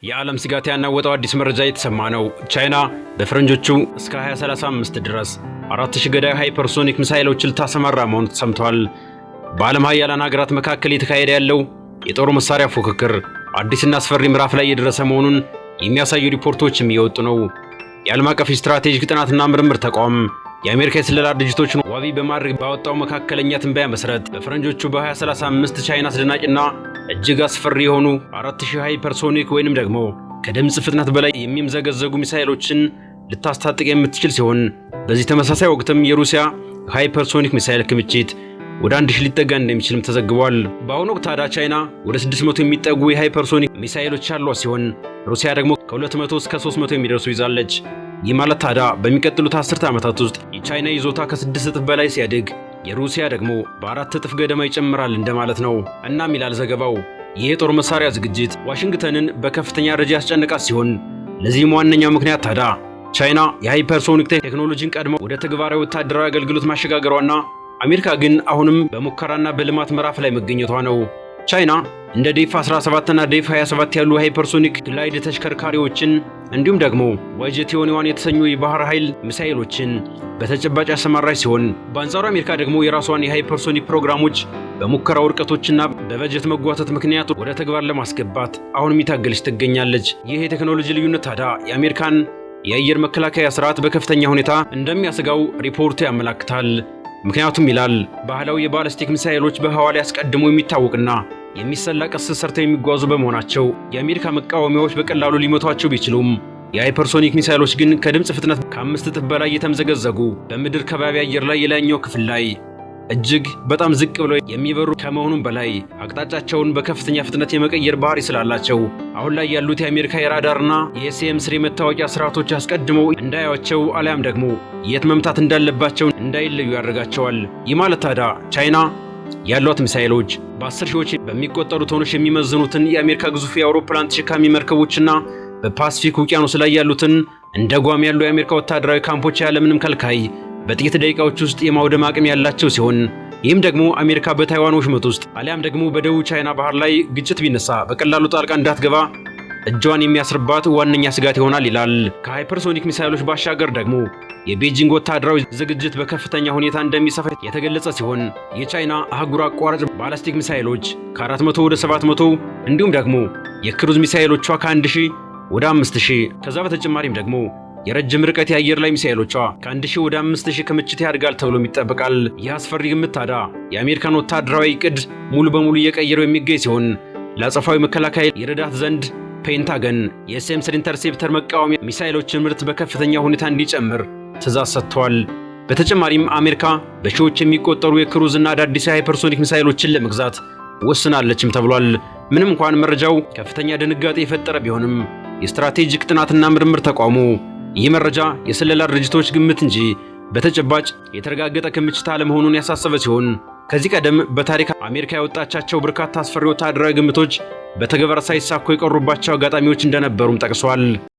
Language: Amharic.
የዓለም ስጋት ያናወጠው አዲስ መረጃ የተሰማ ነው። ቻይና በፈረንጆቹ እስከ 2035 ድረስ 4000 ገዳይ ሃይፐርሶኒክ ሚሳኤሎችን ልታሰማራ መሆኑ ተሰምቷል። በዓለም ሀያላን ሀገራት መካከል የተካሄደ ያለው የጦር መሳሪያ ፉክክር አዲስና አስፈሪ ምዕራፍ ላይ የደረሰ መሆኑን የሚያሳዩ ሪፖርቶችም እየወጡ ነው። የዓለም አቀፍ ስትራቴጂክ ጥናትና ምርምር ተቋም የአሜሪካ የስለላ ድርጅቶችን ዋቢ በማድረግ ባወጣው መካከለኛ ትንበያ መሰረት በፈረንጆቹ በ2035 ቻይና አስደናቂና እጅግ አስፈሪ የሆኑ 4000 ሃይፐርሶኒክ ወይንም ደግሞ ከድምጽ ፍጥነት በላይ የሚምዘገዘጉ ሚሳኤሎችን ልታስታጥቅ የምትችል ሲሆን በዚህ ተመሳሳይ ወቅትም የሩሲያ ሃይፐርሶኒክ ሚሳኤል ክምችት ወደ 1000 ሊጠጋ እንደሚችልም ተዘግቧል። በአሁኑ ወቅት ታዲያ ቻይና ወደ 600 የሚጠጉ የሃይፐርሶኒክ ሚሳኤሎች ያሏት ሲሆን ሩሲያ ደግሞ ከ200 እስከ 300 የሚደርሱ ይዛለች። ይህ ማለት ታዲያ በሚቀጥሉት 10 ዓመታት ውስጥ የቻይና ይዞታ ከ6 እጥፍ በላይ ሲያድግ የሩሲያ ደግሞ በ4 እጥፍ ገደማ ይጨምራል እንደማለት ነው። እናም ይላል ዘገባው ይህ የጦር መሳሪያ ዝግጅት ዋሽንግተንን በከፍተኛ ደረጃ ያስጨነቃት ሲሆን ለዚህም ዋነኛው ምክንያት ታዲያ ቻይና የሃይፐርሶኒክ ቴክኖሎጂን ቀድሞ ወደ ተግባራዊ ወታደራዊ አገልግሎት ማሸጋገሯና አሜሪካ ግን አሁንም በሙከራና በልማት ምዕራፍ ላይ መገኘቷ ነው። ቻይና እንደ ዴፍ 17 እና ዴፍ 27 ያሉ ሃይፐርሶኒክ ግላይድ ተሽከርካሪዎችን እንዲሁም ደግሞ ዋይጀት-1 የተሰኙ የባህር ኃይል ሚሳኤሎችን በተጨባጭ ያሰማራች ሲሆን በአንጻሩ አሜሪካ ደግሞ የራሷን የሃይፐርሶኒክ ፕሮግራሞች በሙከራ ውድቀቶችና በበጀት መጓተት ምክንያት ወደ ተግባር ለማስገባት አሁንም እየታገለች ትገኛለች። ይህ የቴክኖሎጂ ልዩነት ታዲያ የአሜሪካን የአየር መከላከያ ስርዓት በከፍተኛ ሁኔታ እንደሚያሰጋው ሪፖርቱ ያመለክታል። ምክንያቱም ይላል ባህላዊ የባለስቲክ ሚሳኤሎች በህዋ ላይ አስቀድሞ የሚታወቅና የሚሰላ ቀስት ሰርተው የሚጓዙ በመሆናቸው የአሜሪካ መቃወሚያዎች በቀላሉ ሊመቷቸው ቢችሉም የሃይፐርሶኒክ ሚሳኤሎች ግን ከድምጽ ፍጥነት ከ5 እጥፍ በላይ የተምዘገዘጉ በምድር ከባቢ አየር ላይ የላይኛው ክፍል ላይ እጅግ በጣም ዝቅ ብለው የሚበሩ ከመሆኑም በላይ አቅጣጫቸውን በከፍተኛ ፍጥነት የመቀየር ባህሪ ስላላቸው አሁን ላይ ያሉት የአሜሪካ የራዳርና የኤስኤም3 መታወቂያ ስርዓቶች አስቀድመው እንዳያዩአቸው አሊያም ደግሞ የት መምታት እንዳለባቸው እንዳይለዩ ያደርጋቸዋል። ይህ ማለት ታዲያ ቻይና ያሏት ሚሳኤሎች በ10 ሺዎች በሚቆጠሩ ቶኖች የሚመዝኑትን የአሜሪካ ግዙፍ የአውሮፕላን ተሸካሚ መርከቦችና በፓሲፊክ ውቅያኖስ ላይ ያሉትን እንደ ጓም ያሉ የአሜሪካ ወታደራዊ ካምፖች ያለምንም ከልካይ በጥቂት ደቂቃዎች ውስጥ የማውደም አቅም ያላቸው ሲሆን ይህም ደግሞ አሜሪካ በታይዋን ወሽመጥ ውስጥ አሊያም ደግሞ በደቡብ ቻይና ባህር ላይ ግጭት ቢነሳ በቀላሉ ጣልቃ እንዳትገባ እጇን የሚያስርባት ዋነኛ ስጋት ይሆናል ይላል። ከሃይፐርሶኒክ ሚሳኤሎች ባሻገር ደግሞ የቤጂንግ ወታደራዊ ዝግጅት በከፍተኛ ሁኔታ እንደሚሰፋ የተገለጸ ሲሆን የቻይና አህጉር አቋራጭ ባላስቲክ ሚሳኤሎች ከ400 ወደ 700 እንዲሁም ደግሞ የክሩዝ ሚሳኤሎቿ ከ1000 ወደ 5000 ከዛ በተጨማሪም ደግሞ የረጅም ርቀት የአየር ላይ ሚሳኤሎቿ ከ1000 ወደ 5000 ክምችት ያድጋል ተብሎም ይጠበቃል። ይህ አስፈሪ ግምት ታዲያ የአሜሪካን ወታደራዊ ዕቅድ ሙሉ በሙሉ እየቀየረው የሚገኝ ሲሆን ለአጸፋዊ መከላከያ ይረዳት ዘንድ ፔንታገን የኤስኤም3 ኢንተርሴፕተር መቃወሚያ ሚሳኤሎችን ምርት በከፍተኛ ሁኔታ እንዲጨምር ትዕዛዝ ሰጥቷል። በተጨማሪም አሜሪካ በሺዎች የሚቆጠሩ የክሩዝና አዳዲስ ሃይፐርሶኒክ ሚሳኤሎችን ለመግዛት ወስናለችም ተብሏል። ምንም እንኳን መረጃው ከፍተኛ ድንጋጤ የፈጠረ ቢሆንም የስትራቴጂክ ጥናትና ምርምር ተቋሙ ይህ መረጃ የስለላ ድርጅቶች ግምት እንጂ በተጨባጭ የተረጋገጠ ክምችት አለመሆኑን ያሳሰበ ሲሆን ከዚህ ቀደም በታሪክ አሜሪካ ያወጣቻቸው በርካታ አስፈሪ ወታደራዊ ግምቶች በተግባር ሳይሳኩ የቀሩባቸው አጋጣሚዎች እንደነበሩም ጠቅሷል።